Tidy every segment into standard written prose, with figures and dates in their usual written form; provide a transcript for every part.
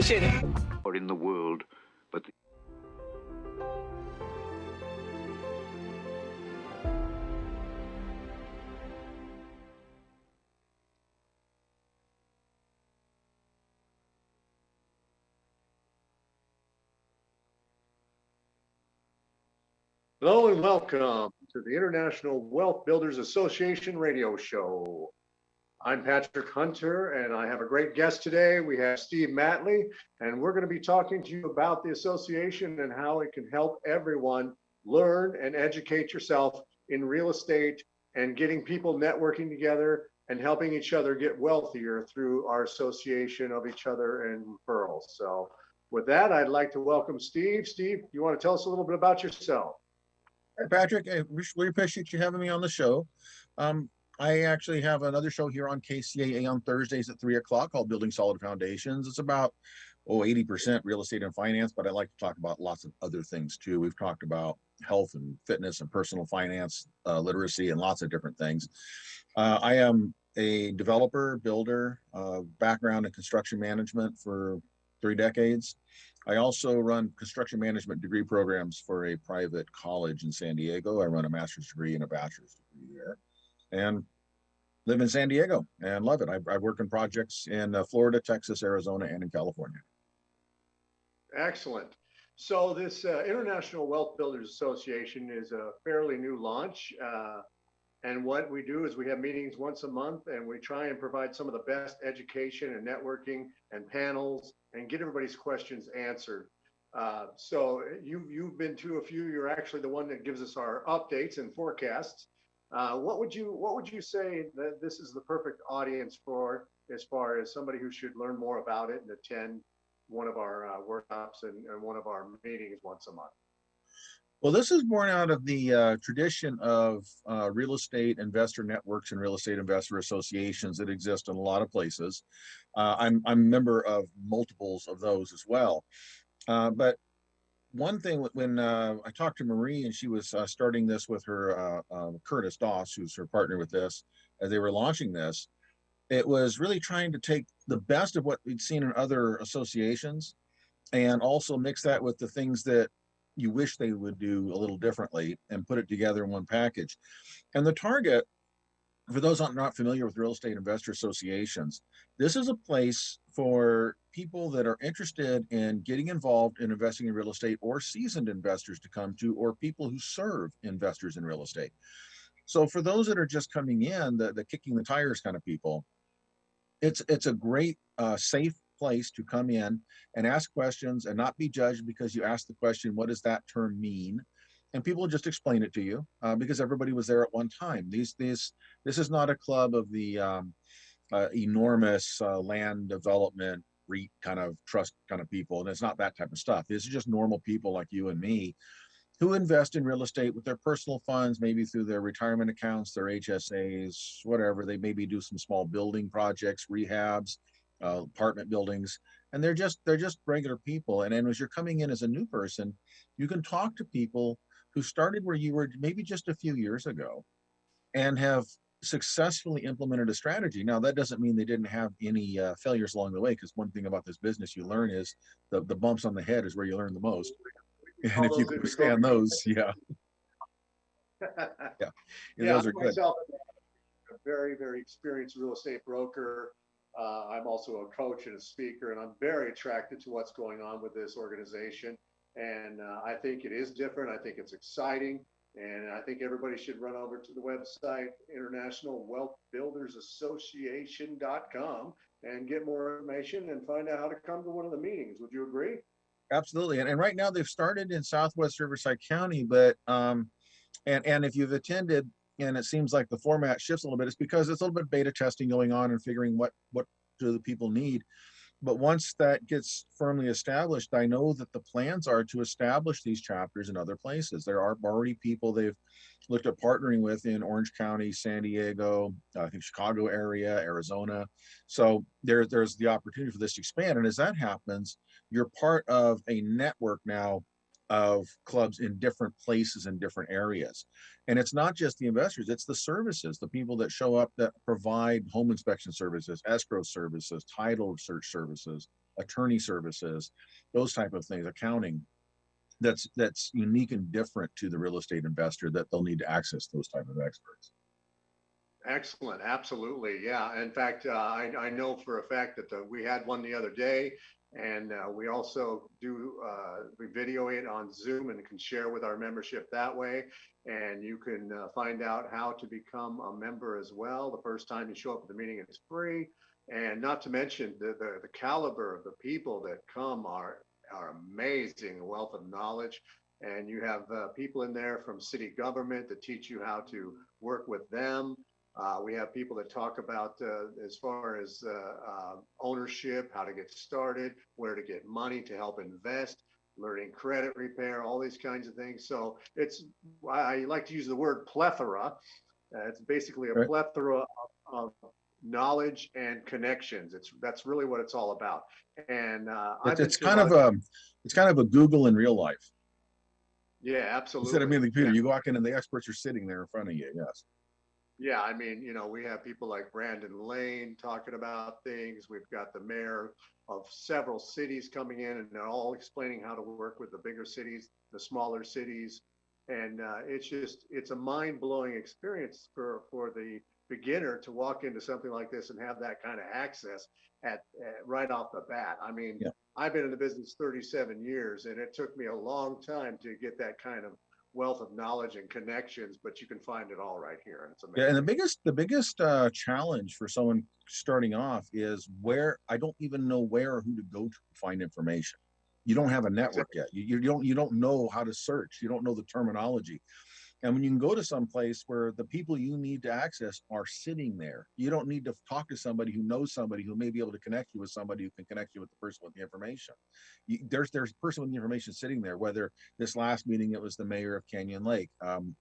Association. Or in the world, but Hello and welcome to the International Wealth Builders Association radio show. I'm Patrick Hunter, and I have a great guest today. We have Steve Matley, and we're going to be talking to you about the association and how it can help everyone learn and educate yourself in real estate and getting people networking together and helping each other get wealthier through our association of each other and referrals. So with that, I'd like to welcome Steve. Steve, you want to tell us a little bit about yourself? Hey, Patrick, I really appreciate you having me on the show. I actually have another show here on KCAA on Thursdays at 3 o'clock called Building Solid Foundations. It's about 80% real estate and finance, but I like to talk about lots of other things too. We've talked about health and fitness and personal finance, literacy, and lots of different things. I am a developer, builder, background in construction management for 3 decades. I also run construction management degree programs for a private college in San Diego. I run a master's degree and a bachelor's degree there, and live in San Diego and love it. I work in projects in Florida, Texas, Arizona, and in California. Excellent. So this International Wealth Builders Association is a fairly new launch. And what we do is we have meetings once a month, and we try and provide some of the best education and networking and panels and get everybody's questions answered. So you've been to a few. You're actually the one that gives us our updates and forecasts. What would you say that this is the perfect audience for, as far as somebody who should learn more about it and attend one of our workshops and one of our meetings once a month? Well, this is born out of the tradition of real estate investor networks and real estate investor associations that exist in a lot of places. I'm a member of multiples of those as well. But one thing, when I talked to Marie and she was starting this with her Curtis Doss, who's her partner with this, as they were launching this, it was really trying to take the best of what we'd seen in other associations and also mix that with the things that you wish they would do a little differently and put it together in one package. And the target, for those not familiar with real estate investor associations, this is a place for people that are interested in getting involved in investing in real estate, or seasoned investors to come to, or people who serve investors in real estate. So for those that are just coming in, the kicking the tires kind of people, it's a great safe place to come in and ask questions and not be judged because you ask the question, what does that term mean? And people will just explain it to you because everybody was there at one time. This is not a club of the enormous land development REIT kind of trust kind of people, and it's not that type of stuff. This is just normal people like you and me who invest in real estate with their personal funds, maybe through their retirement accounts, their HSAs, whatever. They maybe do some small building projects, rehabs, apartment buildings, and they're just regular people. And then as you're coming in as a new person, you can talk to people who started where you were maybe just a few years ago and have successfully implemented a strategy. Now, that doesn't mean they didn't have any failures along the way, because one thing about this business you learn is the bumps on the head is where you learn the most. And if you can withstand those, yeah. Those are good. Myself, a very, very experienced real estate broker. I'm also a coach and a speaker, and I'm very attracted to what's going on with this organization. And I think it is different. I think it's exciting. And I think everybody should run over to the website, internationalwealthbuildersassociation.com, and get more information and find out how to come to one of the meetings. Would you agree? Absolutely. And right now they've started in Southwest Riverside County, but and if you've attended and it seems like the format shifts a little bit, it's because it's a little bit of beta testing going on and figuring what do the people need. But once that gets firmly established, I know that the plans are to establish these chapters in other places. There are already people they've looked at partnering with in Orange County, San Diego, I think Chicago area, Arizona. So there's the opportunity for this to expand. And as that happens, you're part of a network now of clubs in different places in different areas. And it's not just the investors, it's the services, the people that show up that provide home inspection services, escrow services, title search services, attorney services, those type of things, accounting. That's unique and different to the real estate investor, that they'll need to access those type of experts. Excellent. Absolutely. Yeah. In fact, I know for a fact that we had one the other day, and we also we video it on Zoom and can share with our membership that way. And you can find out how to become a member as well. The first time you show up at the meeting, it's free. And not to mention the caliber of the people that come are amazing, a wealth of knowledge. And you have people in there from city government that teach you how to work with them. We have people that talk about as far as ownership, how to get started, where to get money to help invest, learning credit repair, all these kinds of things. So I like to use the word plethora. It's basically a plethora of knowledge and connections. That's really what it's all about. And it's kind of a Google in real life. Yeah, absolutely. Instead of being the computer, you walk in and the experts are sitting there in front of you. Yes. Yeah, I mean, we have people like Brandon Lane talking about things. We've got the mayor of several cities coming in, and they're all explaining how to work with the bigger cities, the smaller cities. And it's a mind-blowing experience for the beginner to walk into something like this and have that kind of access at right off the bat. I mean, yeah. I've been in the business 37 years, and it took me a long time to get that kind of wealth of knowledge and connections, but you can find it all right here. And it's amazing. Yeah, and the biggest challenge for someone starting off is I don't even know where or who to go to find information. You don't have a network yet. You don't know how to search. You don't know the terminology. And when you can go to some place where the people you need to access are sitting there, you don't need to talk to somebody who knows somebody who may be able to connect you with somebody who can connect you with the person with the information. There's a person with the information sitting there. Whether this last meeting, it was the mayor of Canyon Lake.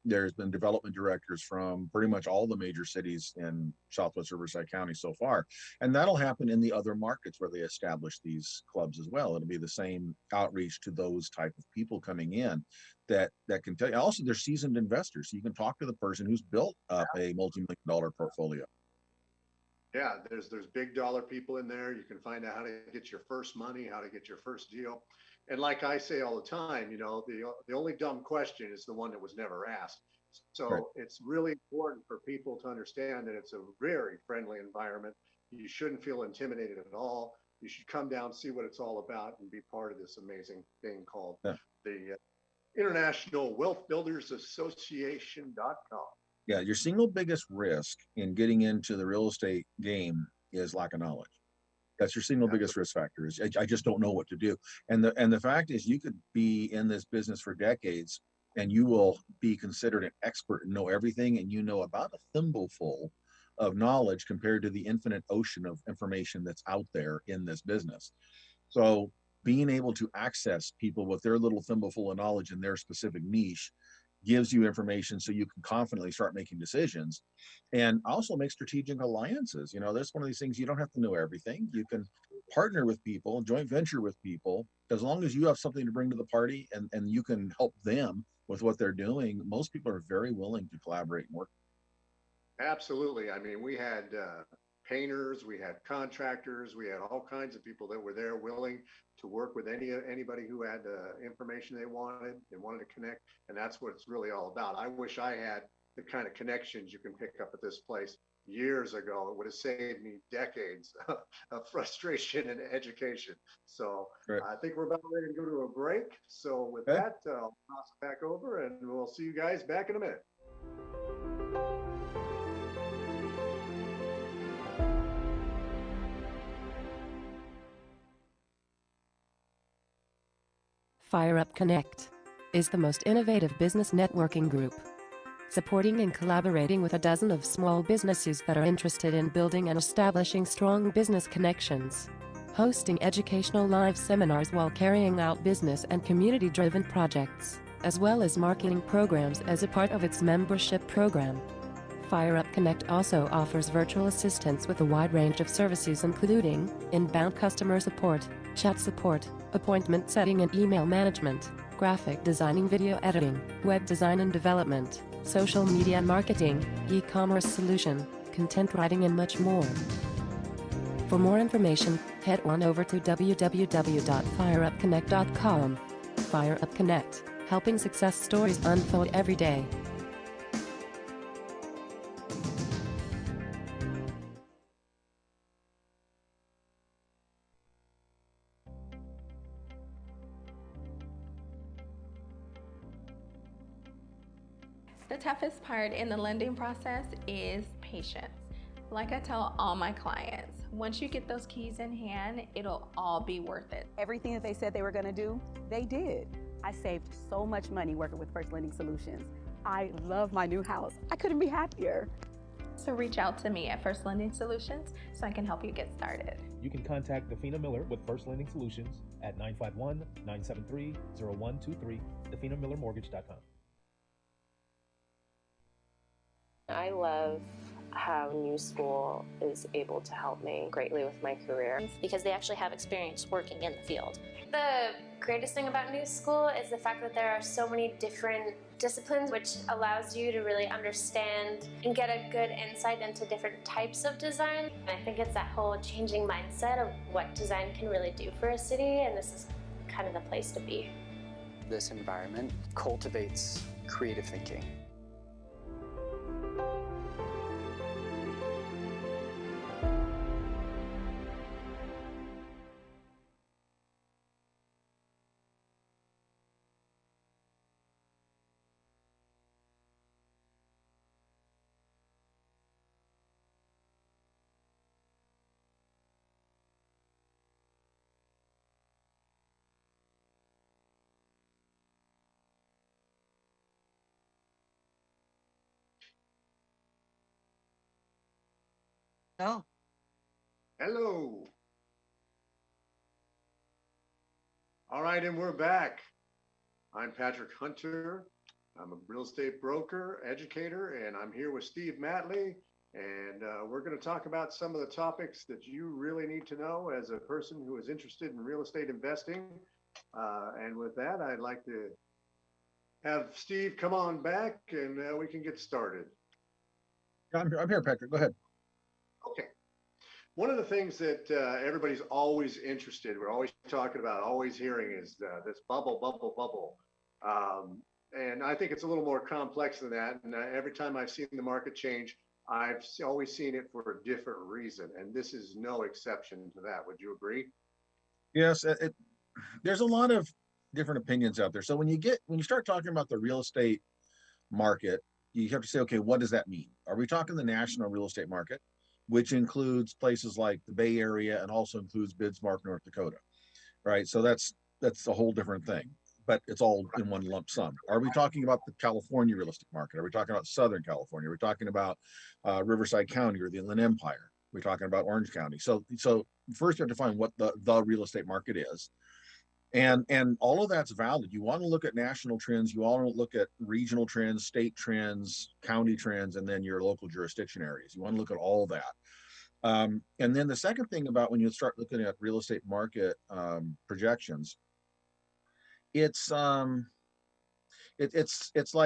There's been development directors from pretty much all the major cities in Southwest Riverside County so far. And that'll happen in the other markets where they establish these clubs as well. It'll be the same outreach to those type of people coming in that can tell you. Also, they're seasoned investors, so you can talk to the person who's built up a multi-million-dollar portfolio. Yeah, there's big dollar people in there. You can find out how to get your first money, how to get your first deal. And like I say all the time, the only dumb question is the one that was never asked. So right. It's really important for people to understand that it's a very friendly environment. You shouldn't feel intimidated at all. You should come down, see what it's all about, and be part of this amazing thing called the International Wealth Builders Association.com. Yeah, your single biggest risk in getting into the real estate game is lack of knowledge. That's your single biggest risk factor. Is I just don't know what to do. And the fact is, you could be in this business for decades, and you will be considered an expert and know everything, and you know about a thimbleful of knowledge compared to the infinite ocean of information that's out there in this business. So being able to access people with their little thimbleful of knowledge in their specific niche gives you information so you can confidently start making decisions, and also make strategic alliances. That's one of these things. You don't have to know everything. You can partner with people, joint venture with people, as long as you have something to bring to the party and you can help them with what they're doing. Most people are very willing to collaborate and work. Absolutely. I mean, we had painters, we had contractors, we had all kinds of people that were there willing to work with anybody who had information they wanted to connect. And that's what it's really all about. I wish I had the kind of connections you can pick up at this place years ago. It would have saved me decades of frustration and education. So I think we're about ready to go to a break. So with that, I'll pass it back over, and we'll see you guys back in a minute. FireUp Connect is the most innovative business networking group, supporting and collaborating with a dozen of small businesses that are interested in building and establishing strong business connections, hosting educational live seminars while carrying out business and community-driven projects, as well as marketing programs as a part of its membership program. FireUp Connect also offers virtual assistance with a wide range of services, including inbound customer support, chat support, appointment setting and email management, graphic designing, video editing, web design and development, social media marketing, e-commerce solution, content writing, and much more. For more information, head on over to www.fireupconnect.com. Fire Up Connect, helping success stories unfold every day. The toughest part in the lending process is patience. Like I tell all my clients, once you get those keys in hand, it'll all be worth it. Everything that they said they were going to do, they did. I saved so much money working with First Lending Solutions. I love my new house. I couldn't be happier. So reach out to me at First Lending Solutions so I can help you get started. You can contact Defina Miller with First Lending Solutions at 951-973-0123, definamillermortgage.com. I love how New School is able to help me greatly with my career. Because they actually have experience working in the field. The greatest thing about New School is the fact that there are so many different disciplines, which allows you to really understand and get a good insight into different types of design. And I think it's that whole changing mindset of what design can really do for a city, and this is kind of the place to be. This environment cultivates creative thinking. Oh. Hello. All right, and we're back. I'm Patrick Hunter. I'm a real estate broker, educator, and I'm here with Steve Matley. And we're going to talk about some of the topics that you really need to know as a person who is interested in real estate investing. And with that, I'd like to have Steve come on back and we can get started. I'm here, Patrick. Go ahead. Okay. One of the things that everybody's always interested, we're always talking about, always hearing is this bubble, bubble, bubble. And I think it's a little more complex than that. And every time I've seen the market change, I've always seen it for a different reason. And this is no exception to that. Would you agree? Yes, there's a lot of different opinions out there. So when you start talking about the real estate market, you have to say, okay, what does that mean? Are we talking the national real estate market, which includes places like the Bay Area and also includes Bismarck, North Dakota, right? So that's a whole different thing, but it's all in one lump sum. Are we talking about the California real estate market? Are we talking about Southern California? Are we talking about Riverside County or the Inland Empire? We're talking about Orange County. So first you have to find what the real estate market is. And all of that's valid. You want to look at national trends, you want to look at regional trends, state trends, county trends, and then your local jurisdiction areas. You want to look at all that. And then the second thing about when you start looking at real estate market projections, it's like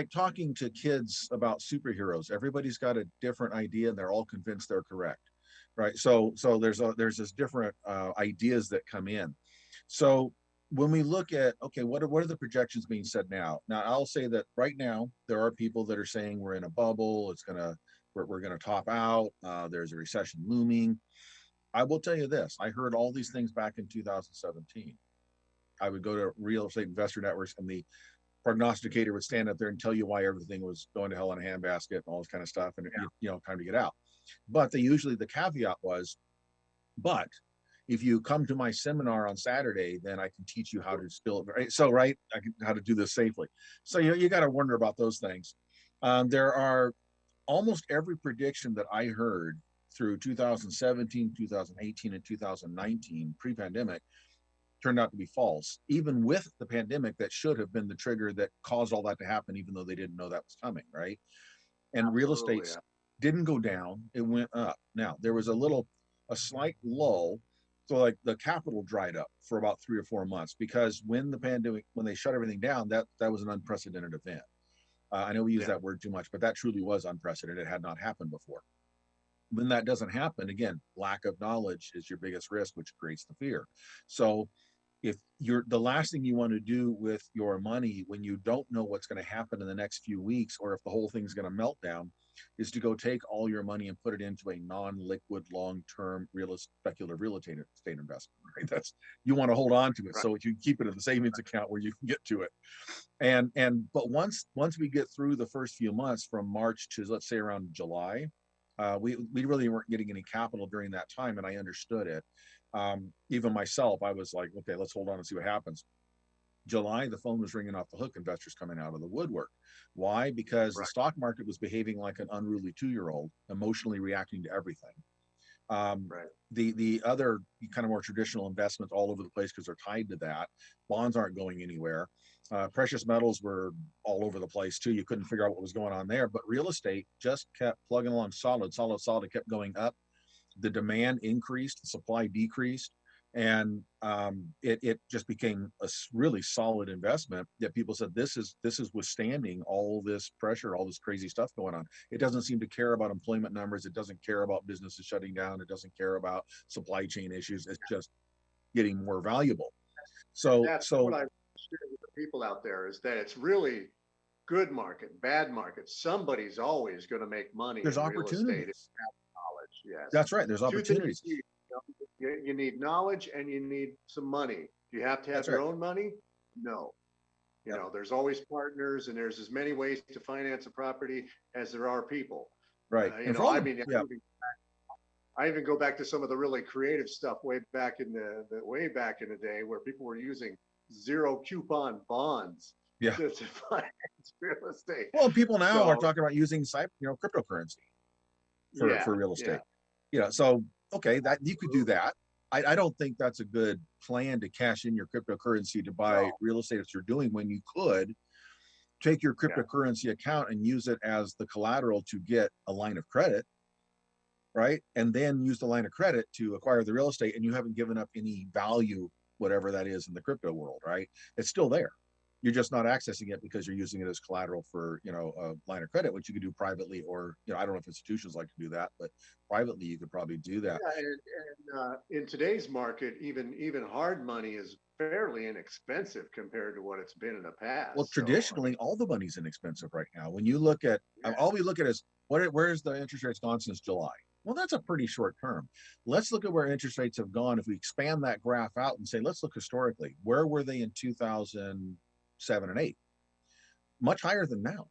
talking to kids about superheroes. Everybody's got a different idea and they're all convinced they're correct, right? So there's this different ideas that come in. So when we look at, okay, what are the projections being said now? Now, I'll say that right now, there are people that are saying we're in a bubble, we're gonna top out, there's a recession looming. I will tell you this, I heard all these things back in 2017. I would go to real estate investor networks and the prognosticator would stand up there and tell you why everything was going to hell in a handbasket and all this kind of stuff, and time to get out. But the caveat was, but if you come to my seminar on Saturday, then I can teach you how to spill it. Right? So, how to do this safely. So you got to wonder about those things. There are almost every prediction that I heard through 2017, 2018, and 2019 pre-pandemic turned out to be false. Even with the pandemic, that should have been the trigger that caused all that to happen, even though they didn't know that was coming, right? And real estate didn't go down, it went up. Now, there was a slight lull. So like the capital dried up for about 3 or 4 months because when they shut everything down, that was an unprecedented event. I know we use that word too much, but that truly was unprecedented. It had not happened before. when that doesn't happen, again, lack of knowledge is your biggest risk, which creates the fear. So if you're the last thing you want to do with your money when you don't know what's going to happen in the next few weeks, or if the whole thing's going to melt down, is to go take all your money and put it into a non-liquid, long-term speculative real estate investment. Right? That's, you want to hold on to it, Right. so you keep it in the savings account where you can get to it. But once we get through the first few months from March to, let's say, around July, we really weren't getting any capital during that time, and I understood it. Even myself, I was like, okay, let's hold on and see what happens. July, the phone was ringing off the hook, investors coming out of the woodwork. Why? Because the stock market was behaving like an unruly 2-year-old, emotionally reacting to everything. The other kind of more traditional investments all over the place because they're tied to that. Bonds aren't going anywhere. Precious metals were all over the place too. You couldn't figure out what was going on there, but real estate just kept plugging along solid. It kept going up. The demand increased, the supply decreased, and it just became a really solid investment that people said, this is withstanding all this pressure, all this crazy stuff going on. It doesn't seem to care about employment numbers. It doesn't care about businesses shutting down. It doesn't care about supply chain issues. It's just getting more valuable. So that's what I share with the people out there, is that it's really good market, bad market. Somebody's always going to make money there's in real estate. opportunities. Knowledge, yes. That's right. There's opportunities. You need knowledge and you need some money. Do you have to have your own money? No. You know, there's always partners, and there's as many ways to finance a property as there are people. Right. You know, I mean, I even go back to some of the really creative stuff way back in the day where people were using zero coupon bonds to finance real estate. Well, people now are talking about using cryptocurrency for real estate. So okay, that you could do that. I don't think that's a good plan to cash in your cryptocurrency to buy real estate as you're doing, when you could take your cryptocurrency account and use it as the collateral to get a line of credit, right? And then use the line of credit to acquire the real estate, and you haven't given up any value, whatever that is in the crypto world, right? It's still there. You're just not accessing it because you're using it as collateral for, a line of credit, which you could do privately, or, I don't know if institutions like to do that, but privately you could probably do that. And in today's market, even hard money is fairly inexpensive compared to what it's been in the past. Well, traditionally, all the money's inexpensive right now. When you look at, all we look at is where's the interest rates gone since July? Well, that's a pretty short term. Let's look at where interest rates have gone. If we expand that graph out and say, let's look historically, where were they in 2007 and 8? Much higher than now.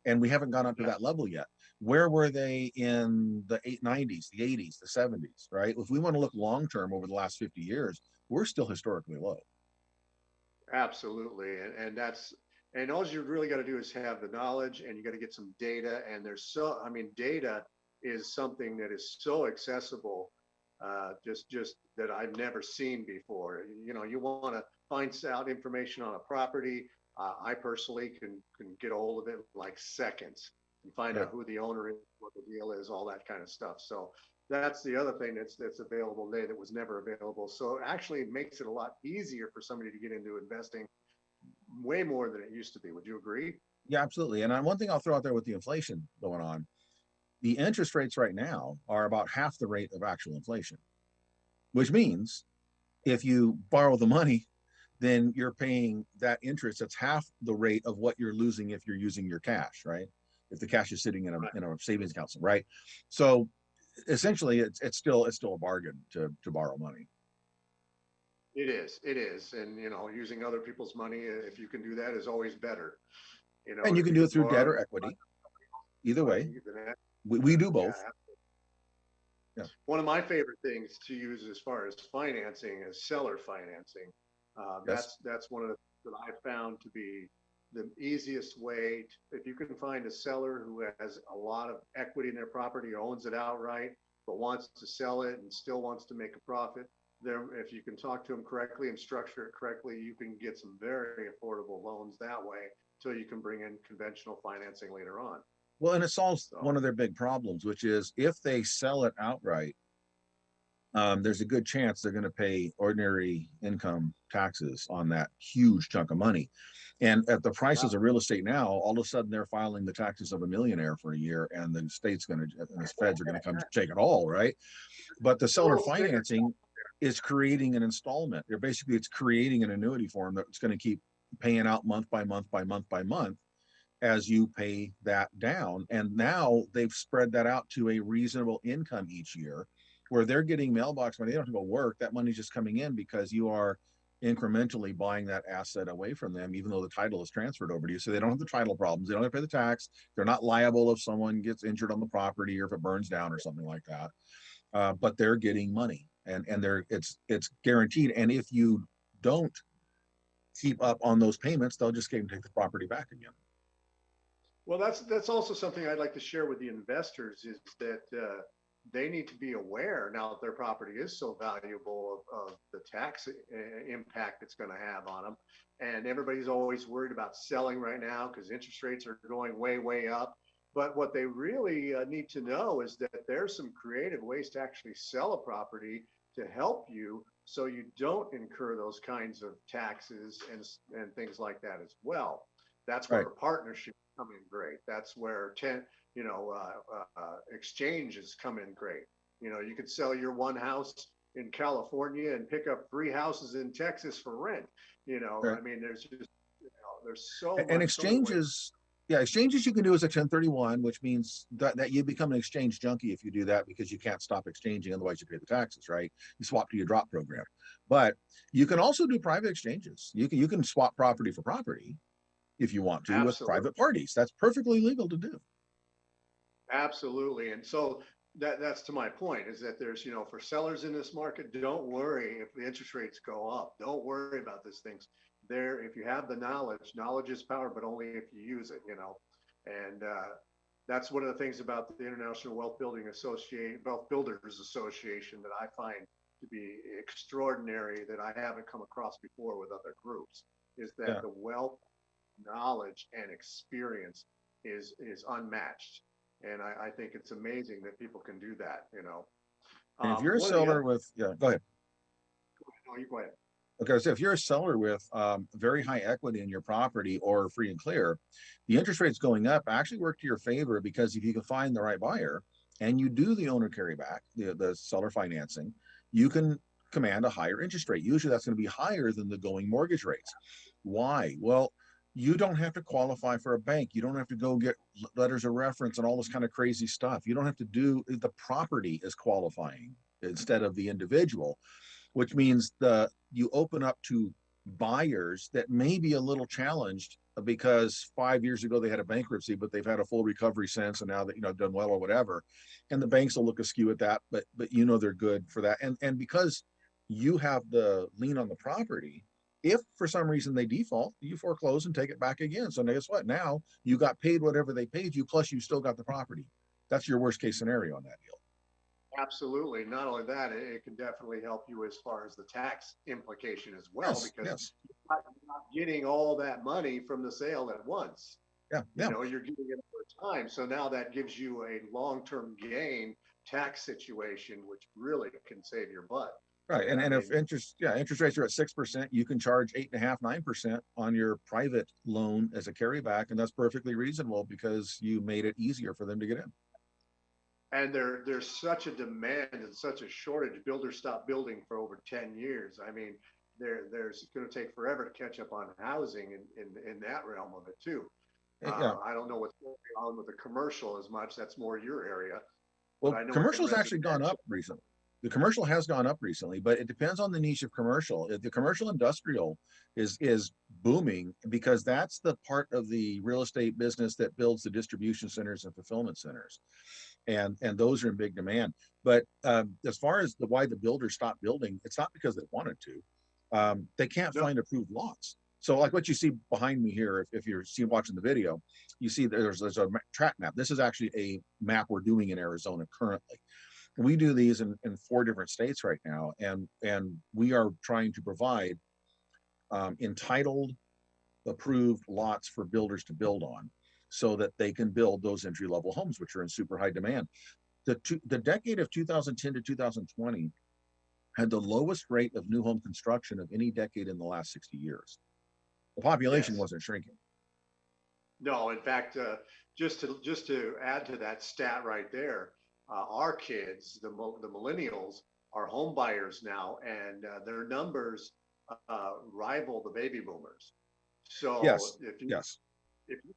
And we haven't gone up to that level yet. Where were they in the 90s, the 80s, the 70s, right? If we want to look long term over the last 50 years, we're still historically low. Absolutely. And all you really got to do is have the knowledge, and you got to get some data. And data is something that is so accessible, just that I've never seen before. You want to find out information on a property. I personally can get a hold of it in like seconds and find out who the owner is, what the deal is, all that kind of stuff. So that's the other thing that's available today that was never available. So it actually makes it a lot easier for somebody to get into investing, way more than it used to be. Would you agree? Yeah, absolutely. And one thing I'll throw out there with the inflation going on, the interest rates right now are about half the rate of actual inflation, which means if you borrow the money, then you're paying that interest that's half the rate of what you're losing if you're using your cash, right? If the cash is sitting in a savings account, right? So essentially, it's still a bargain to borrow money. It is, and using other people's money, if you can do that, is always better. And you can do it through debt or equity. Either way, we do both. Yeah. One of my favorite things to use as far as financing is seller financing. That's one of the that I found to be the easiest way. If you can find a seller who has a lot of equity in their property, owns it outright, but wants to sell it and still wants to make a profit, if you can talk to them correctly and structure it correctly, you can get some very affordable loans that way, so you can bring in conventional financing later on. Well, and it solves one of their big problems, which is if they sell it outright, there's a good chance they're going to pay ordinary income taxes on that huge chunk of money. And at the prices of real estate now, all of a sudden they're filing the taxes of a millionaire for a year, and the state's going to, and the feds are going to come take it all, right? But the seller financing is creating an installment. They're basically, it's creating an annuity for them that's going to keep paying out month by month by month by month as you pay that down. And now they've spread that out to a reasonable income each year, where they're getting mailbox money. They don't have to go work. That money's just coming in because you are incrementally buying that asset away from them, even though the title is transferred over to you. So they don't have the title problems. They don't have to pay the tax. They're not liable if someone gets injured on the property or if it burns down or something like that. But they're getting money, and it's guaranteed. And if you don't keep up on those payments, they'll just take the property back again. Well, that's also something I'd like to share with the investors, is that they need to be aware now that their property is so valuable of the tax impact it's going to have on them. And everybody's always worried about selling right now because interest rates are going way, way up. But what they really need to know is that there's some creative ways to actually sell a property to help you, so you don't incur those kinds of taxes and things like that as well. That's where partnerships come in great. That's where exchanges come in great. You could sell your one house in California and pick up 3 houses in Texas for rent. I mean, there's just there's so much. And exchanges, exchanges you can do as a 1031, which means that you become an exchange junkie if you do that, because you can't stop exchanging, otherwise you pay the taxes, right? You swap to your drop program. But you can also do private exchanges. You can swap property for property if you want to, with private parties. That's perfectly legal to do. Absolutely. And so that's to my point, is that there's, for sellers in this market, don't worry if the interest rates go up. Don't worry about these things. If you have the knowledge is power, but only if you use it, and that's one of the things about the International Wealth Builders Association that I find to be extraordinary, that I haven't come across before with other groups, is that the wealth, knowledge, and experience is unmatched. And I think it's amazing that people can do that, And if you're a seller with, go ahead. No, you go ahead. Okay, so if you're a seller with very high equity in your property or free and clear, the interest rates going up actually work to your favor, because if you can find the right buyer and you do the owner carryback, the seller financing, you can command a higher interest rate. Usually that's going to be higher than the going mortgage rates. Why? Well, you don't have to qualify for a bank. You don't have to go get letters of reference and all this kind of crazy stuff. You don't have to do, the property is qualifying instead of the individual, which means you open up to buyers that may be a little challenged because 5 years ago they had a bankruptcy, but they've had a full recovery since, and now that done well or whatever, and the banks will look askew at that, but they're good for that, and because you have the lien on the property, if for some reason they default, you foreclose and take it back again. So guess what? Now you got paid whatever they paid you, plus you still got the property. That's your worst case scenario on that deal. Absolutely. Not only that, it can definitely help you as far as the tax implication as well, because you're not getting all that money from the sale at once. You're getting it over time. So now that gives you a long-term gain tax situation, which really can save your butt. Right. And if interest rates are at 6%, you can charge 8.5%, 9% on your private loan as a carryback. And that's perfectly reasonable because you made it easier for them to get in. And there's such a demand and such a shortage. Builders stopped building for over 10 years. I mean, there's going to take forever to catch up on housing in that realm of it too. I don't know what's going on with the commercial as much. That's more your area. Well, commercial has actually gone up recently. The commercial has gone up recently, but it depends on the niche of commercial. The commercial industrial is booming because that's the part of the real estate business that builds the distribution centers and fulfillment centers. And those are in big demand. But as far as why the builders stopped building, it's not because they wanted to. They can't find approved lots. So like what you see behind me here, if you're watching the video, you see there's a track map. This is actually a map we're doing in Arizona currently. We do these in 4 different states right now, and we are trying to provide entitled, approved lots for builders to build on, so that they can build those entry-level homes, which are in super high demand. The decade of 2010 to 2020 had the lowest rate of new home construction of any decade in the last 60 years. The population Yes. wasn't shrinking. No, in fact, just to add to that stat right there, our kids, the millennials, are home buyers now, and their numbers rival the baby boomers. So Yes, yes.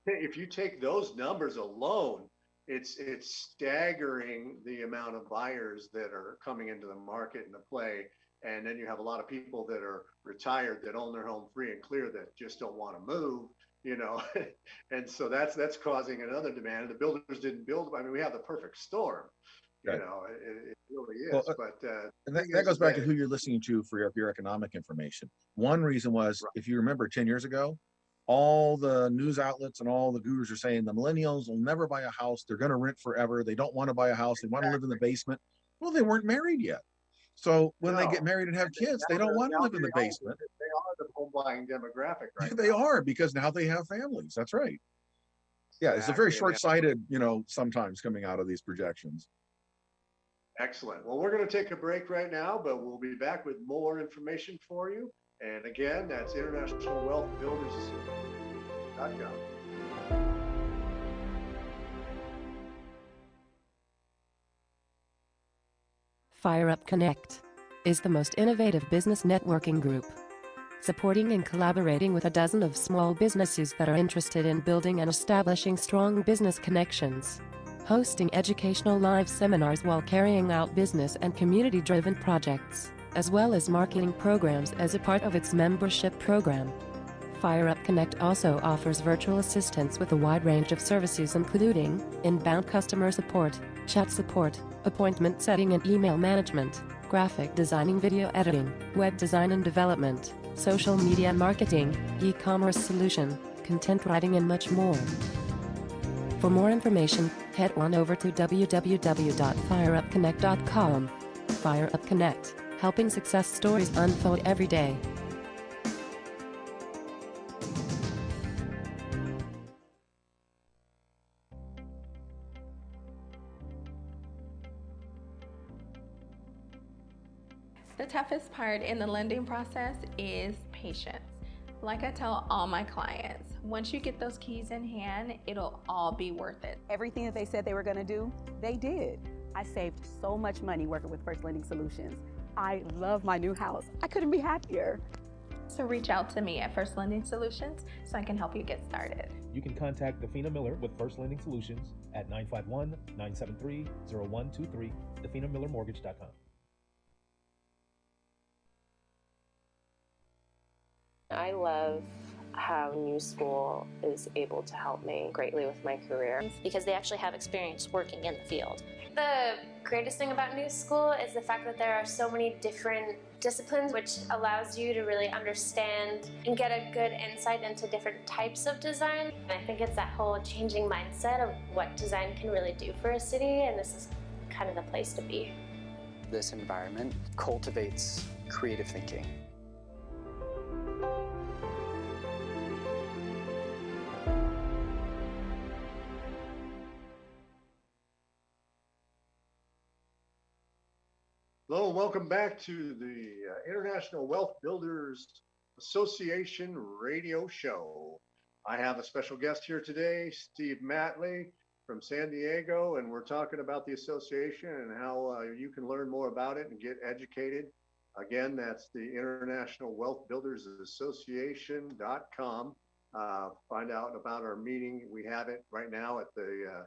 if you take those numbers alone, it's staggering the amount of buyers that are coming into the market and the play. And then you have a lot of people that are retired that own their home free and clear that just don't want to move, you know. And so that's causing another demand. The builders didn't build. I mean, we have the perfect storm, you Right. know. It really is. Well, but and that goes back to who you're listening to for your economic information. One reason was, if you remember 10 years ago, all the news outlets and all the gurus are saying the millennials will never buy a house. They're going to rent forever. They don't want to buy a house. They want to live in the basement. Well, they weren't married yet. So when they get married and have kids, they don't want to live in the basement. They are the home buying demographic right They now. are, because now they have families. That's right. Yeah, it's a very short-sighted, you know, sometimes coming out of these projections. Excellent. Well, we're going to take a break right now, but we'll be back with more information for you. And again, that's internationalwealthbuilders.com. FireUp Connect is the most innovative business networking group, supporting and collaborating with a dozen of small businesses that are interested in building and establishing strong business connections, hosting educational live seminars while carrying out business and community-driven projects, as well as marketing programs as a part of its membership program. FireUp Connect also offers virtual assistance with a wide range of services including inbound customer support, chat support, appointment setting and email management, graphic designing, video editing, web design and development, social media marketing, e-commerce solution, content writing and much more. For more information, head on over to www.fireupconnect.com. FireUp Connect, helping success stories unfold every day. The toughest part in the lending process is patience. Like I tell all my clients, once you get those keys in hand, it'll all be worth it. Everything that they said they were going to do, they did. I saved so much money working with First Lending Solutions. I love my new house. I couldn't be happier. So reach out to me at First Lending Solutions so I can help you get started. You can contact Defina Miller with First Lending Solutions at 951-973-0123, definamillermortgage.com. I love how New School is able to help me greatly with my career. Because they actually have experience working in the field. The greatest thing about New School is the fact that there are so many different disciplines, which allows you to really understand and get a good insight into different types of design. And I think it's that whole changing mindset of what design can really do for a city, and this is kind of the place to be. This environment cultivates creative thinking. Hello, and welcome back to the International Wealth Builders Association radio show. I have a special guest here today, Steve Matley from San Diego, and we're talking about the association and how you can learn more about it and get educated. Again, that's the International Wealth Builders Association.com. Find out about our meeting. We have it right now at the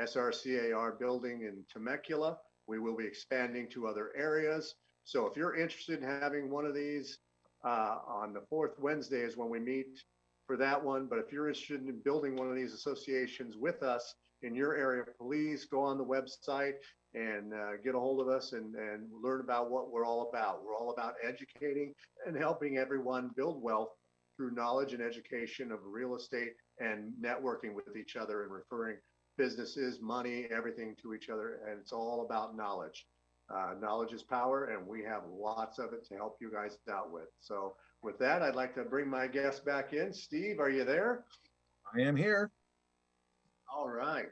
SRCAR building in Temecula. We will be expanding to other areas. So if you're interested in having one of these, on the fourth Wednesday is when we meet for that one. But if you're interested in building one of these associations with us in your area, please go on the website and get a hold of us and learn about what we're all about. We're all about educating and helping everyone build wealth through knowledge and education of real estate and networking with each other and referring businesses, money, everything to each other. And it's all about knowledge. Knowledge is power, and we have lots of it to help you guys out with. So with that, I'd like to bring my guest back in. Steve, are you there? I am here. All right.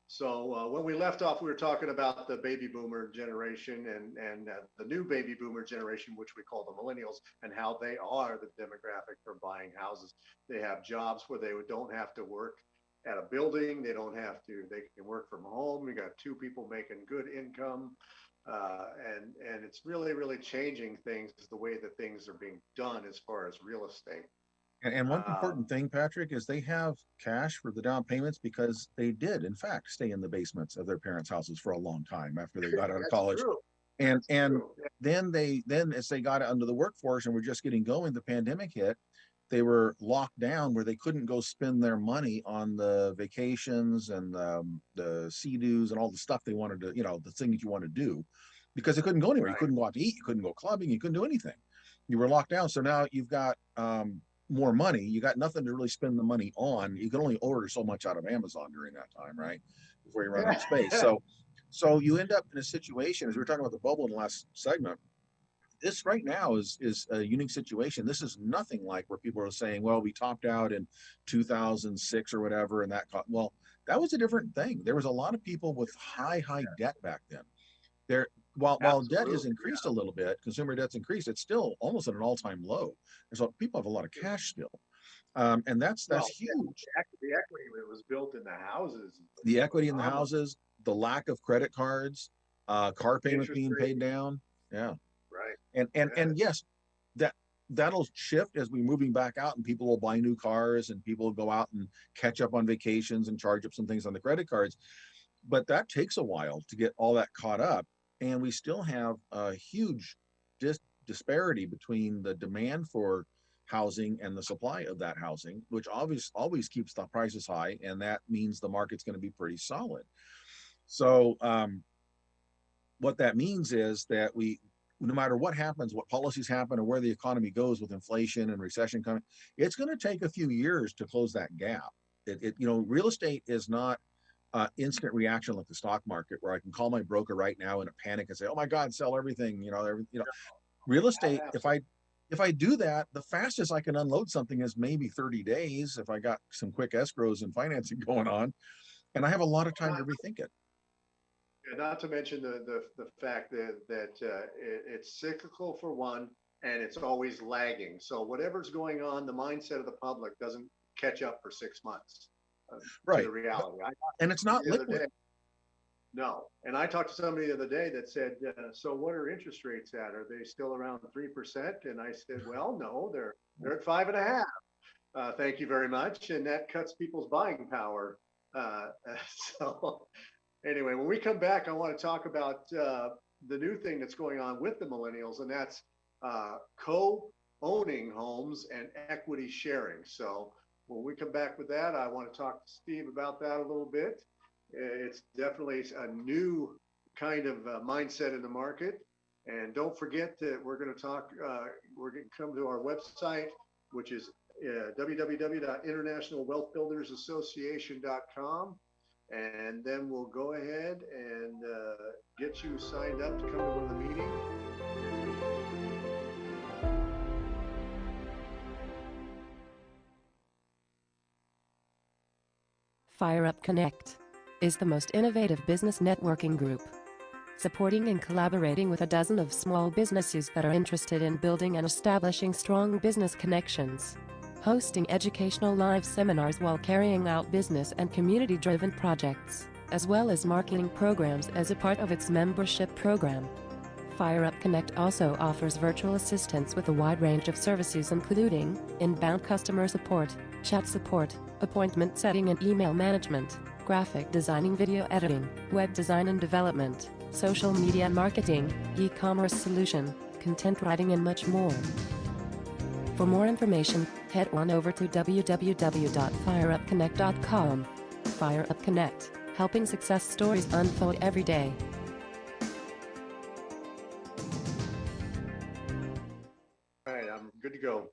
So when we left off, we were talking about the baby boomer generation and the new baby boomer generation, which we call the millennials, and how they are the demographic for buying houses. They have jobs where they don't have to work at a building. They don't have to. They can work from home. We got two people making good income, and it's really changing things the way that things are being done as far as real estate. And one important thing, Patrick, is they have cash for the down payments because they did, in fact, stay in the basements of their parents' houses for a long time after they got out of college. True. And then as they got under the workforce and were just getting going, the pandemic hit. They were locked down where they couldn't go spend their money on the vacations and the sea-doos and all the stuff they wanted to, the things you want to do, because they couldn't go anywhere. You couldn't go out to eat. You couldn't go clubbing. You couldn't do anything. You were locked down. So now you've got more money. You got nothing to really spend the money on. You can only order so much out of Amazon during that time, right? Before you run out of space. So you end up in a situation, as we were talking about the bubble in the last segment. This right now is a unique situation. This is nothing like where people are saying, well, we topped out in 2006 or whatever, and that was a different thing. There was a lot of people with high debt back then. While debt has increased a little bit, consumer debt's increased, it's still almost at an all-time low. And so people have a lot of cash still. And that's huge. The equity that was built in the houses. The equity in the houses, the lack of credit cards, car payments being paid down. Yeah. Right. And yes, that'll shift as we're moving back out and people will buy new cars and people will go out and catch up on vacations and charge up some things on the credit cards. But that takes a while to get all that caught up. And we still have a huge disparity between the demand for housing and the supply of that housing, which always keeps the prices high. And that means the market's going to be pretty solid. So what that means is that no matter what happens, what policies happen, or where the economy goes with inflation and recession coming, it's going to take a few years to close that gap. Real estate is not instant reaction like the stock market, where I can call my broker right now in a panic and say, "Oh my God, sell everything." Real estate. If I do that, the fastest I can unload something is maybe 30 days if I got some quick escrows and financing going on, and I have a lot of time to rethink it. Not to mention the fact that it's cyclical for one, and it's always lagging. So whatever's going on, the mindset of the public doesn't catch up for 6 months right. to the reality. And it's not liquid. No. And I talked to somebody the other day that said, so what are interest rates at? Are they still around 3%? And I said, well, no, they're at 5.5%. Thank you very much. And that cuts people's buying power. Anyway, when we come back, I want to talk about the new thing that's going on with the millennials, and that's co-owning homes and equity sharing. So when we come back with that, I want to talk to Steve about that a little bit. It's definitely a new kind of mindset in the market. And don't forget that we're going to come to our website, which is www.internationalwealthbuildersassociation.com. And then we'll go ahead and get you signed up to come to one of the meetings. Fire Up Connect is the most innovative business networking group, supporting and collaborating with a dozen of small businesses that are interested in building and establishing strong business connections. Hosting educational live seminars while carrying out business and community-driven projects, as well as marketing programs as a part of its membership program. Fire Up Connect also offers virtual assistance with a wide range of services including inbound customer support, chat support, appointment setting and email management, graphic designing, video editing, web design and development, social media marketing, e-commerce solution, content writing and much more. For more information, head on over to www.fireupconnect.com. Fire Up Connect, helping success stories unfold every day. All right, I'm good to go.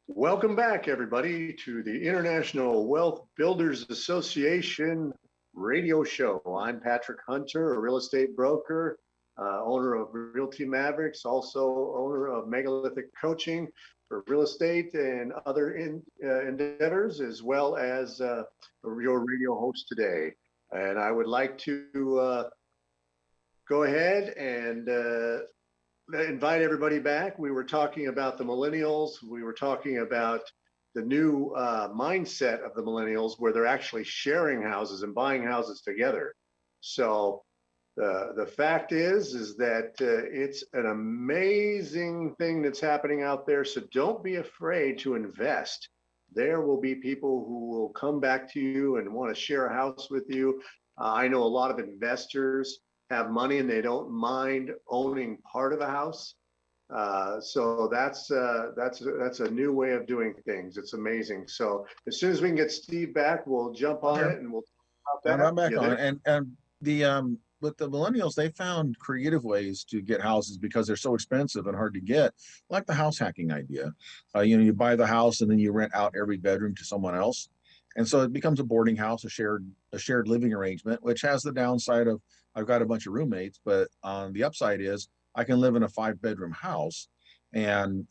Welcome back, everybody, to the International Wealth Builders Association radio show. I'm Patrick Hunter, a real estate broker, owner of Realty Mavericks, also owner of Megalithic Coaching for real estate and other endeavors, as well as your radio host today. And I would like to go ahead and invite everybody back. We were talking about the millennials. We were talking about the new mindset of the millennials, where they're actually sharing houses and buying houses together. So the fact is that it's an amazing thing that's happening out there. So don't be afraid to invest. There will be people who will come back to you and want to share a house with you. I know a lot of investors have money and they don't mind owning part of a house. So that's a new way of doing things. It's amazing. So as soon as we can get Steve back, we'll jump on it and we'll talk about that. I'm back on it. And the with the millennials, they found creative ways to get houses because they're so expensive and hard to get, like the house hacking idea. You buy the house and then you rent out every bedroom to someone else. And so it becomes a boarding house, a shared living arrangement, which has the downside of I've got a bunch of roommates, but on the upside is I can live in a 5-bedroom house, and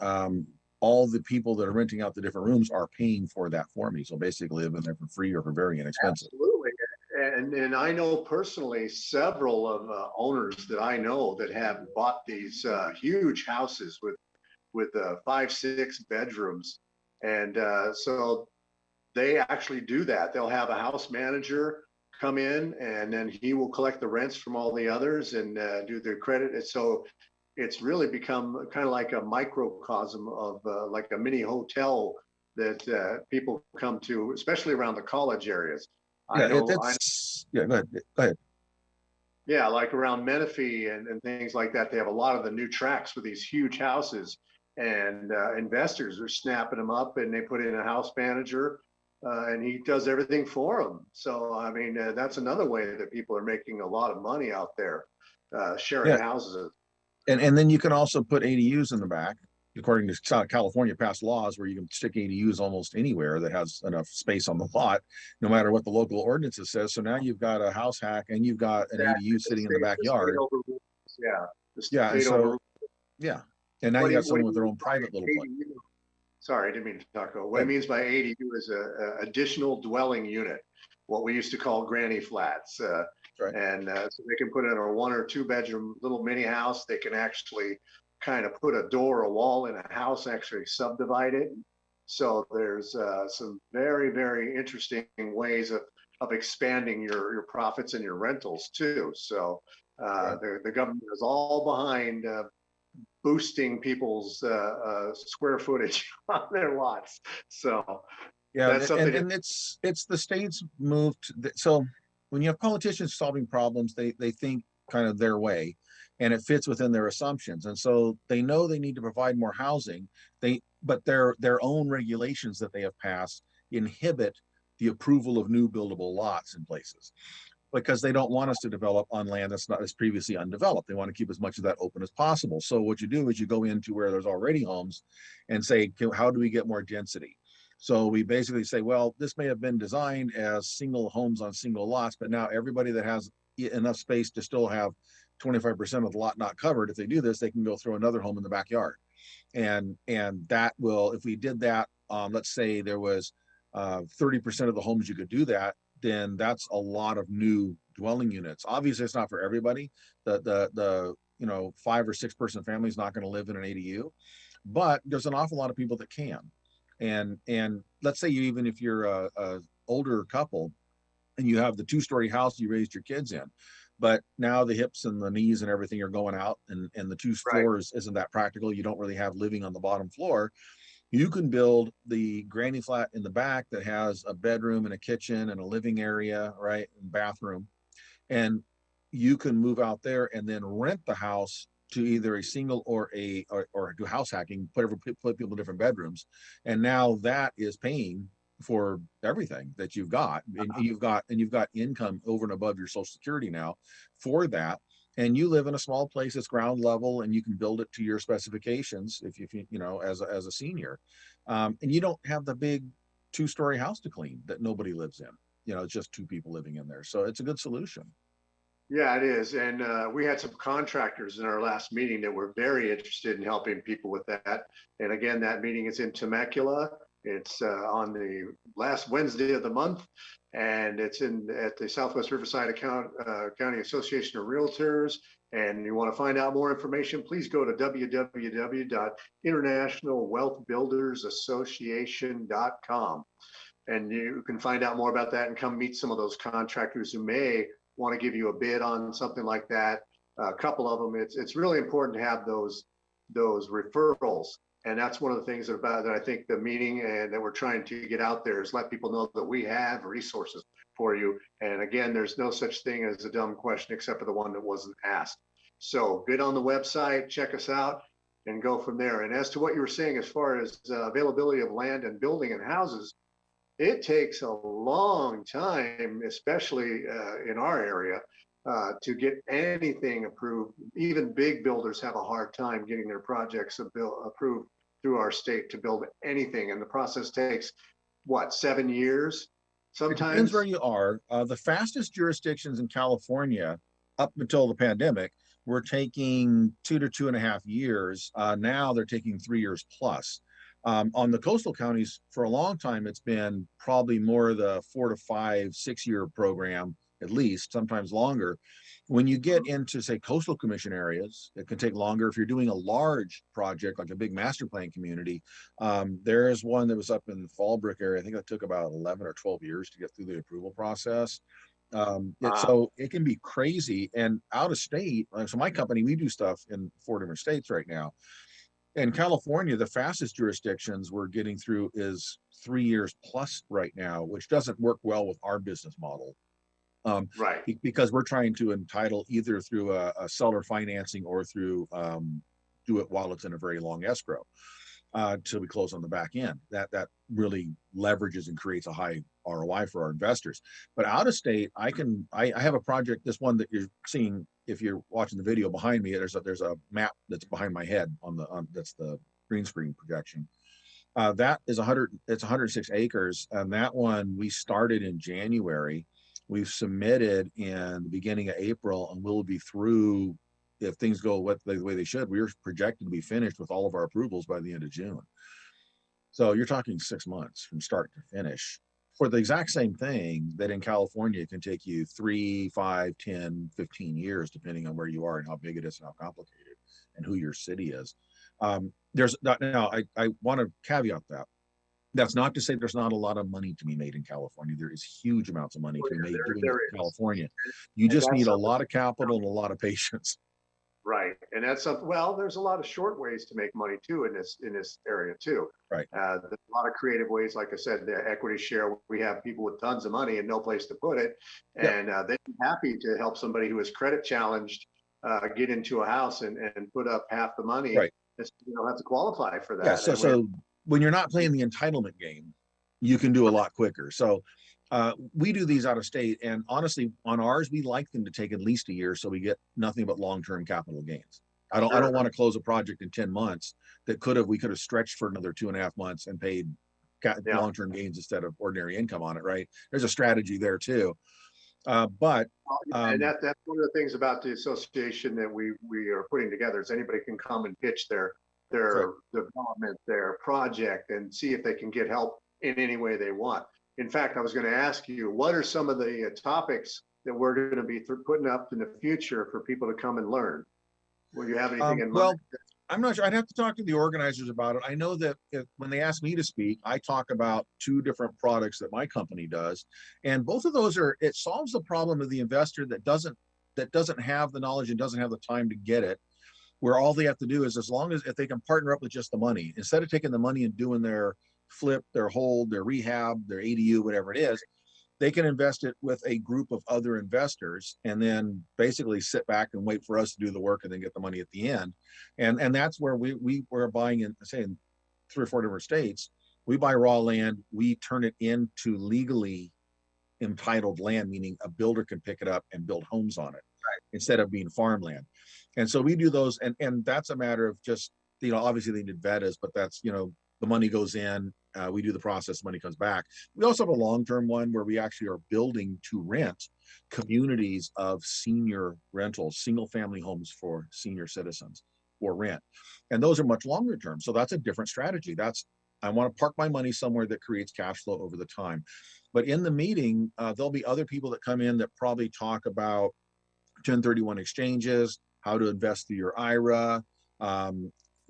all the people that are renting out the different rooms are paying for that for me. So basically living there for free or for very inexpensive. Absolutely. And I know personally several of owners that I know that have bought these huge houses with 5-6 bedrooms. And so they actually do that. They'll have a house manager come in, and then he will collect the rents from all the others and do their credit. And so it's really become kind of like a microcosm of like a mini hotel that people come to, especially around the college areas. Yeah, go ahead. Yeah, like around Menifee and things like that. They have a lot of the new tracks with these huge houses, and investors are snapping them up, and they put in a house manager. And he does everything for them. So, I mean, that's another way that people are making a lot of money out there, sharing houses. And then you can also put ADUs in the back, according to California passed laws where you can stick ADUs almost anywhere that has enough space on the lot, no matter what the local ordinances says. So now you've got a house hack and you've got an ADU sitting in the backyard. Yeah. And now you got someone with their own private little place. Sorry, I didn't mean to talk over. What it means by ADU is a additional dwelling unit, what we used to call granny flats. Right. And so they can put in a 1 or 2 bedroom little mini house. They can actually kind of put a door, a wall in a house, actually subdivide it. So there's some very, very interesting ways of expanding your profits and your rentals too. So the government is all behind boosting people's square footage on their lots. So yeah, that's something. And it's the state's moved. So when you have politicians solving problems, they think kind of their way, and it fits within their assumptions. And so they know they need to provide more housing. But their own regulations that they have passed inhibit the approval of new buildable lots in places, because they don't want us to develop on land that's not as previously undeveloped. They want to keep as much of that open as possible. So what you do is you go into where there's already homes and say, how do we get more density? So we basically say, well, this may have been designed as single homes on single lots, but now everybody that has enough space to still have 25% of the lot not covered, if they do this, they can go throw another home in the backyard. And that will, if we did that, let's say there was 30% of the homes you could do that, then that's a lot of new dwelling units. Obviously, it's not for everybody. The 5 or 6 person family is not going to live in an ADU, but there's an awful lot of people that can. And let's say even if you're a older couple and you have the 2-story house you raised your kids in, but now the hips and the knees and everything are going out, and the 2 floors isn't that practical. You don't really have living on the bottom floor. You can build the granny flat in the back that has a bedroom and a kitchen and a living area, right, and bathroom. And you can move out there and then rent the house to either a single or do house hacking, put people in different bedrooms. And now that is paying for everything that you've got. And you've got income over and above your Social Security now for that. And you live in a small place that's ground level, and you can build it to your specifications if you as a senior, and you don't have the big 2-story house to clean that nobody lives in. It's just 2 people living in there. So it's a good solution. Yeah, it is. And we had some contractors in our last meeting that were very interested in helping people with that. And again, that meeting is in Temecula. It's on the last Wednesday of the month, and it's at the Southwest Riverside County Association of Realtors. And you want to find out more information, please go to www.internationalwealthbuildersassociation.com. And you can find out more about that and come meet some of those contractors who may want to give you a bid on something like that. A couple of them, it's really important to have those referrals. And that's one of the things that I think the meeting and that we're trying to get out there is let people know that we have resources for you. And again, there's no such thing as a dumb question except for the one that wasn't asked. So get on the website, check us out, and go from there. And as to what you were saying, as far as availability of land and building and houses, it takes a long time, especially in our area, to get anything approved. Even big builders have a hard time getting their projects approved through our state to build anything. And the process takes, what, 7 years? Sometimes. It depends where you are. The fastest jurisdictions in California, up until the pandemic, were taking 2 to 2.5 years. Now they're taking 3 years plus. On the coastal counties, for a long time, it's been probably more the 4 to 5, 6 year program, at least, sometimes longer. When you get into, say, coastal commission areas, it can take longer. If you're doing a large project, like a big master plan community, there's one that was up in the Fallbrook area. I think it took about 11 or 12 years to get through the approval process. So it can be crazy. And out of state, so my company, we do stuff in 4 different states right now. In California, the fastest jurisdictions we're getting through is 3 years plus right now, which doesn't work well with our business model. Right. Because we're trying to entitle either through a seller financing or through do it while it's in a very long escrow till we close on the back end. That really leverages and creates a high ROI for our investors. But out of state, I have a project, this one that you're seeing if you're watching the video behind me. There's a map that's behind my head that's the green screen projection. That is 106 acres, and that one we started in January. We've submitted in the beginning of April, and we'll be through, if things go the way they should. We're projected to be finished with all of our approvals by the end of June. So you're talking 6 months from start to finish for the exact same thing that in California it can take you 3, 5, 10, 15 years, depending on where you are and how big it is and how complicated and who your city is. Now I want to caveat that. That's not to say there's not a lot of money to be made in California. There is huge amounts of money to be made doing it in California. You just need a lot of capital and a lot of patience. Right, and that's something. Well, there's a lot of short ways to make money too in this area too. Right. There's a lot of creative ways. Like I said, the equity share. We have people with tons of money and no place to put it, and they'd be happy to help somebody who is credit challenged get into a house and put up half the money. Right. You don't have to qualify for that. Yeah. So when you're not playing the entitlement game, you can do a lot quicker. So we do these out of state, and honestly, on ours, we like them to take at least a year so we get nothing but long-term capital gains. I don't want to close a project in 10 months that we could have stretched for another 2.5 months and paid long-term gains instead of ordinary income on it. Right. There's a strategy there too. And that's one of the things about the association that we are putting together is anybody can come and pitch their development, their project, and see if they can get help in any way they want. In fact, I was going to ask you, what are some of the topics that we're going to be putting up in the future for people to come and learn? Will you have anything in mind? Well, I'm not sure. I'd have to talk to the organizers about it. I know that when they ask me to speak, I talk about 2 different products that my company does. And both of those it solves the problem of the investor that doesn't have the knowledge and doesn't have the time to get it, where all they have to do is, as long as if they can partner up with just the money, instead of taking the money and doing their flip, their hold, their rehab, their ADU, whatever it is, they can invest it with a group of other investors and then basically sit back and wait for us to do the work and then get the money at the end. And that's where we're buying in, say, in 3 or 4 different states. We buy raw land, we turn it into legally entitled land, meaning a builder can pick it up and build homes on it, right, instead of being farmland. And so we do those, and that's a matter of just, obviously they need VETAs, but that's, the money goes in We do the process, money comes back. We also have a long-term one where we actually are building to rent communities of senior rentals, single family homes for senior citizens for rent. And those are much longer term. So that's a different strategy. I want to park my money somewhere that creates cash flow over the time. But in the meeting, there'll be other people that come in that probably talk about 1031 exchanges, how to invest through your IRA,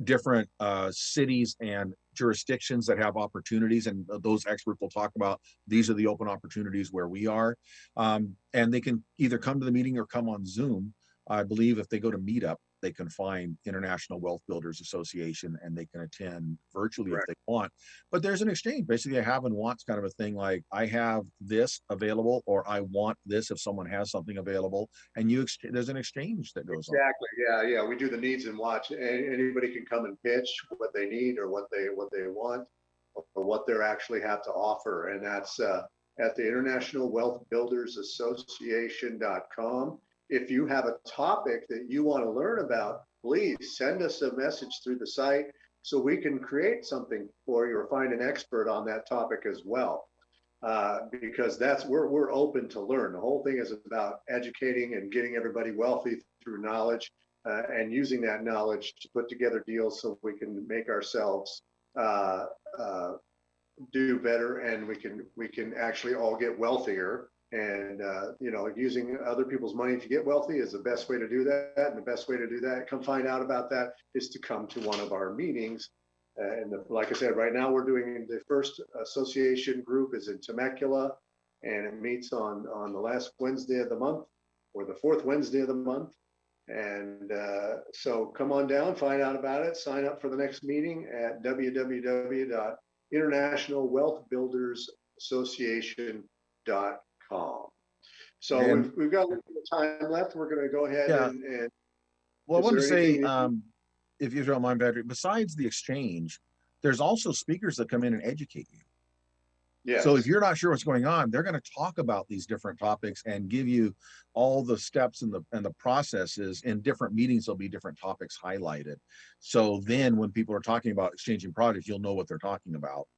different cities and jurisdictions that have opportunities, and those experts will talk about these are the open opportunities where we are. And they can either come to the meeting or come on Zoom. I believe if they go to Meetup, they can find International Wealth Builders Association and they can attend virtually if they want. But there's an exchange, basically a have and wants kind of a thing, like I have this available or I want this if someone has something available, and there's an exchange that goes on. Exactly. Yeah. We do the needs and wants. Anybody can come and pitch what they need or what they want or what they actually have to offer. And that's at the International Wealth Builders Association.com. If you have a topic that you want to learn about, please send us a message through the site so we can create something for you or find an expert on that topic as well. Because we're open to learn. The whole thing is about educating and getting everybody wealthy through knowledge and using that knowledge to put together deals so we can make ourselves do better, and we can actually all get wealthier. And using other people's money to get wealthy is the best way to do that. And the best way to do that, come find out about that, is to come to one of our meetings. Like I said, right now we're doing the first association group is in Temecula, and it meets on the last Wednesday of the month or the fourth Wednesday of the month. And so come on down, find out about it, sign up for the next meeting at www.internationalwealthbuildersassociation.com. So we've got a little bit of time left. We're going to go ahead and well, I want to say, if you don't mind, Patrick, besides the exchange, there's also speakers that come in and educate you. Yes. So if you're not sure what's going on, they're going to talk about these different topics and give you all the steps and the processes. In different meetings, there'll be different topics highlighted. So then when people are talking about exchanging products, you'll know what they're talking about.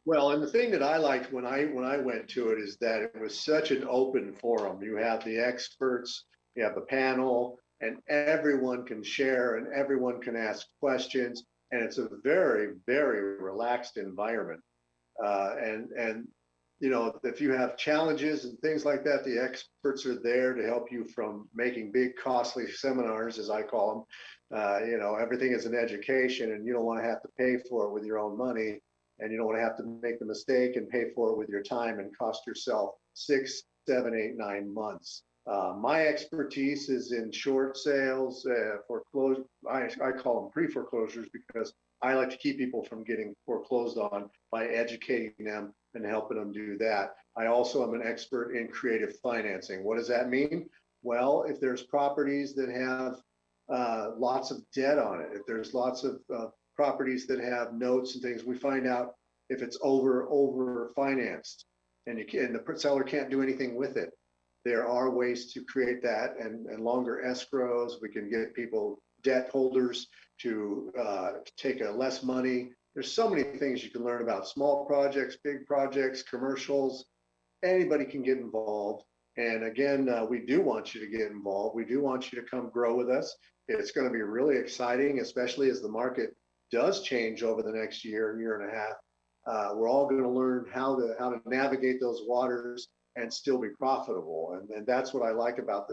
Well, and the thing that I liked when I went to it is that it was such an open forum. You have the experts, you have the panel, and everyone can share and everyone can ask questions. And it's a very, very relaxed environment. And if you have challenges and things like that, the experts are there to help you from making big, costly seminars, as I call them. Everything is an education, and you don't want to have to pay for it with your own money. And you don't want to have to make the mistake and pay for it with your time and cost yourself 6, 7, 8, 9 months. My expertise is in short sales, foreclosure. I call them pre-foreclosures because I like to keep people from getting foreclosed on by educating them and helping them do that. I also am an expert in creative financing. What does that mean? Well, if there's properties that have lots of debt on it, if there's lots of properties that have notes and things, we find out if it's over financed and the seller can't do anything with it. There are ways to create that and longer escrows. We can get people, debt holders, to take less money. There's so many things you can learn about: small projects, big projects, commercials. Anybody can get involved. And again, we do want you to get involved. We do want you to come grow with us. It's going to be really exciting, especially as the market does change over the next year and a half. We're all going to learn how to navigate those waters and still be profitable. And that's what I like about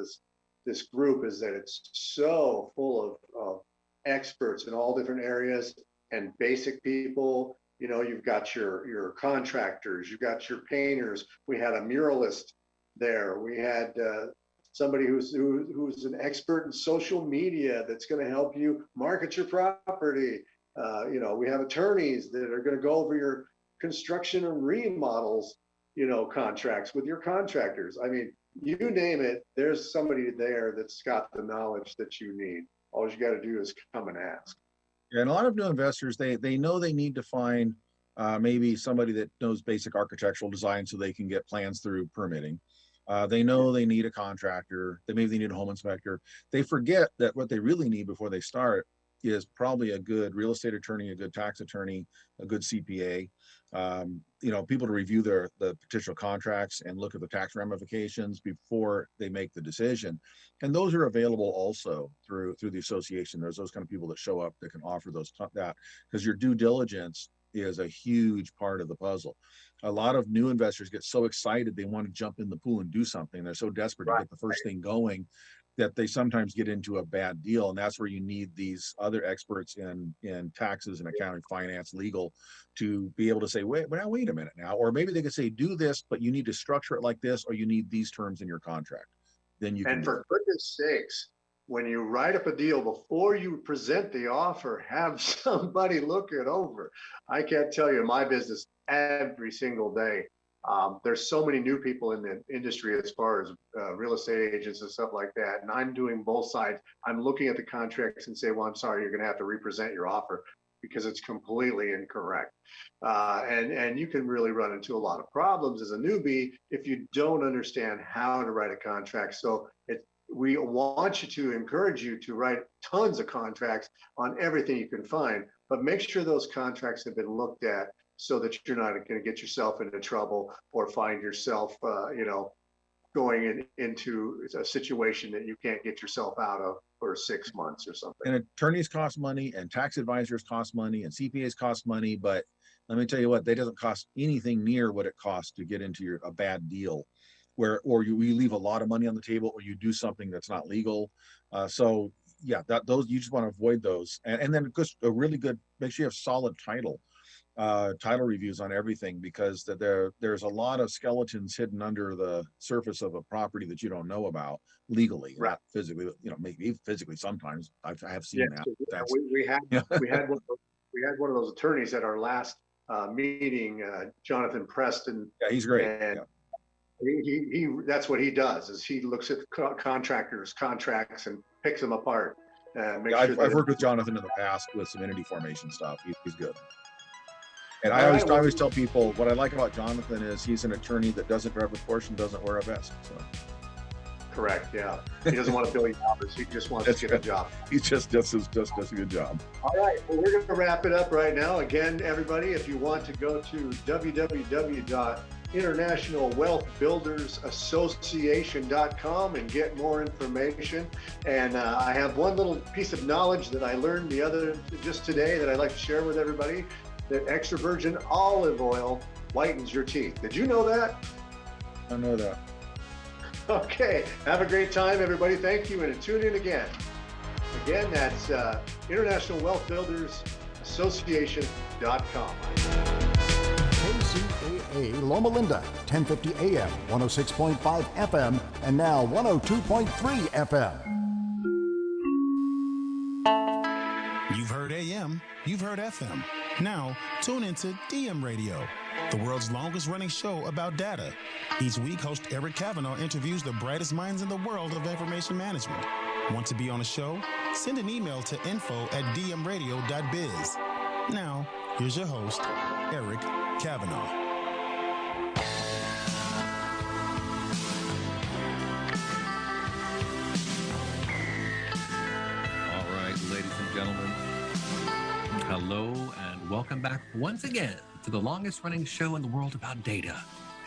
this group, is that it's so full of experts in all different areas and basic people. You've got your contractors, you've got your painters. We had a muralist there. We had somebody who's an expert in social media that's going to help you market your property. We have attorneys that are going to go over your construction and remodels, contracts with your contractors. I mean, you name it, there's somebody there that's got the knowledge that you need. All you got to do is come and ask. Yeah, and a lot of new investors, they know they need to find maybe somebody that knows basic architectural design so they can get plans through permitting. They know they need a contractor. They need a home inspector. They forget that what they really need before they start is probably a good real estate attorney, a good tax attorney, a good CPA. People to review the potential contracts and look at the tax ramifications before they make the decision. And those are available also through the association. There's those kind of people that show up that can offer that, because your due diligence is a huge part of the puzzle. A lot of new investors get so excited they want to jump in the pool and do something. They're so desperate to get the first thing going that they sometimes get into a bad deal. And that's where you need these other experts in taxes and accounting, finance, legal, to be able to say, wait a minute now. Or maybe they could say, do this, but you need to structure it like this, or you need these terms in your contract. Then you can. And for goodness sakes, when you write up a deal, before you present the offer, have somebody look it over. I can't tell you, in my business, every single day, there's so many new people in the industry as far as real estate agents and stuff like that. And I'm doing both sides. I'm looking at the contracts and say, well, I'm sorry, you're going to have to represent your offer because it's completely incorrect. And you can really run into a lot of problems as a newbie if you don't understand how to write a contract. So we want you to encourage you to write tons of contracts on everything you can find, but make sure those contracts have been looked at so that you're not going to get yourself into trouble or find yourself, going into a situation that you can't get yourself out of for 6 months or something. And attorneys cost money, and tax advisors cost money, and CPAs cost money, but let me tell you what, they doesn't cost anything near what it costs to get into a bad deal, or you leave a lot of money on the table, or you do something that's not legal. So yeah, those you just want to avoid those, and then just a really good, make sure you have solid title reviews on everything, because there's a lot of skeletons hidden under the surface of a property that you don't know about legally, not physically. Maybe physically sometimes. I have seen that. We had one of those attorneys at our last meeting, Jonathan Preston. Yeah, he's great. And he that's what he does, is he looks at contractors' contracts and picks them apart. I've worked with Jonathan in the past with some entity formation stuff. He's good. And I always tell people, what I like about Jonathan is he's an attorney that doesn't drive a Porsche and doesn't wear a vest. So. Correct. Yeah, he doesn't want to bill you hours. He just wants to get a job. He just does a good job. All right. Well, we're going to wrap it up right now. Again, everybody, if you want to go to www.internationalwealthbuildersassociation.com and get more information. And I have one little piece of knowledge that I learned just today that I'd like to share with everybody. That extra virgin olive oil whitens your teeth. Did you know that? I know that. Okay. Have a great time, everybody. Thank you, and tune in again. Again, that's International Wealth Builders Association.com. KCAA Loma Linda, 1050 AM, 106.5 FM, and now 102.3 FM. You've heard AM, you've heard FM. Now, tune into DM Radio, the world's longest running show about data. Each week, host Eric Kavanaugh interviews the brightest minds in the world of information management. Want to be on a show? Send an email to info@dmradio.biz. Now, here's your host, Eric Kavanaugh. All right, ladies and gentlemen, hello and welcome back once again to the longest running show in the world about data.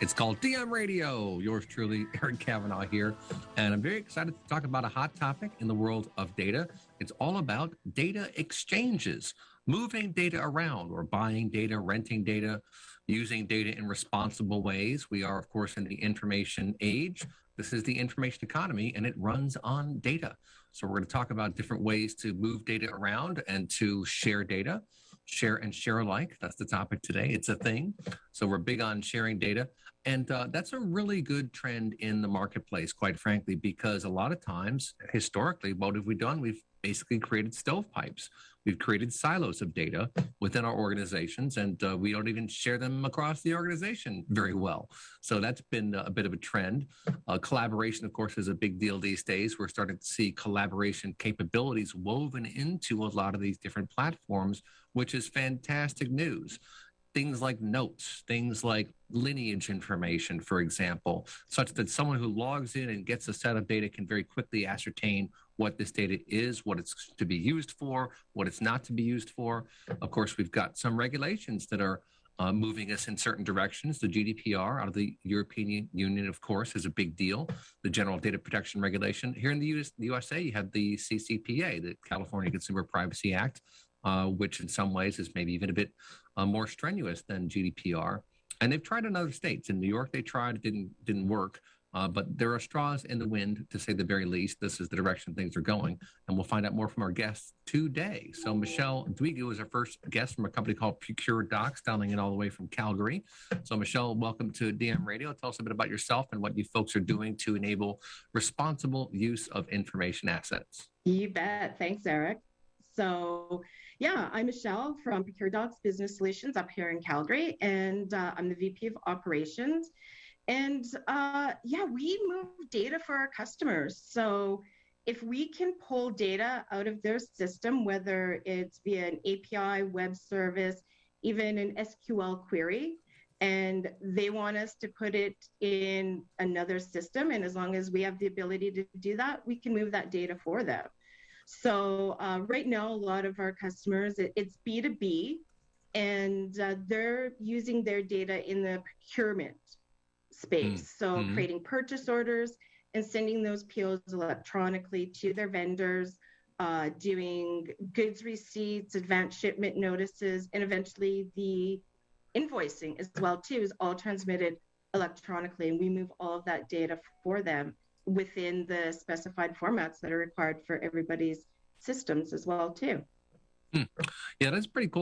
It's called DM Radio. Yours truly, Eric Kavanaugh here. And I'm very excited to talk about a hot topic in the world of data. It's all about data exchanges, moving data around or buying data, renting data, using data in responsible ways. We are, of course, in the information age. This is the information economy, and it runs on data. So we're going to talk about different ways to move data around and to share data. Share and share alike. That's the topic today. It's a thing. So we're big on sharing data. And that's a really good trend in the marketplace, quite frankly, because a lot of times, historically, what have we done? We've basically created stovepipes. We've created silos of data within our organizations, and we don't even share them across the organization very well. So that's been a bit of a trend. Collaboration, of course, is a big deal these days. We're starting to see collaboration capabilities woven into a lot of these different platforms, which is fantastic news. Things like notes, things like lineage information, for example, such that someone who logs in and gets a set of data can very quickly ascertain what this data is, what it's to be used for, what it's not to be used for. Of course, we've got some regulations that are moving us in certain directions. The GDPR out of the European Union, of course, is a big deal. The General Data Protection Regulation. Here in the USA, you have the CCPA, the California Consumer Privacy Act, which in some ways is maybe even a bit more strenuous than GDPR. And they've tried in other states. In New York, they tried, it didn't work. But there are straws in the wind, to say the very least. This is the direction things are going. And we'll find out more from our guests today. So Michelle Dwigu is our first guest from a company called Procure Docs, dialing in all the way from Calgary. So Michelle, welcome to DM Radio. Tell us a bit about yourself and what you folks are doing to enable responsible use of information assets. You bet. Thanks, Eric. So yeah, I'm Michelle from Procure Docs Business Solutions up here in Calgary, and I'm the VP of Operations. And we move data for our customers. So if we can pull data out of their system, whether it's via an API, web service, even an SQL query, and they want us to put it in another system, and as long as we have the ability to do that, we can move that data for them. So right now, a lot of our customers, it's B2B, and they're using their data in the procurement space. So creating purchase orders and sending those POs electronically to their vendors, doing goods receipts, advanced shipment notices, and eventually the invoicing as well too is all transmitted electronically. And we move all of that data for them within the specified formats that are required for everybody's systems as well too. Yeah, that's pretty cool.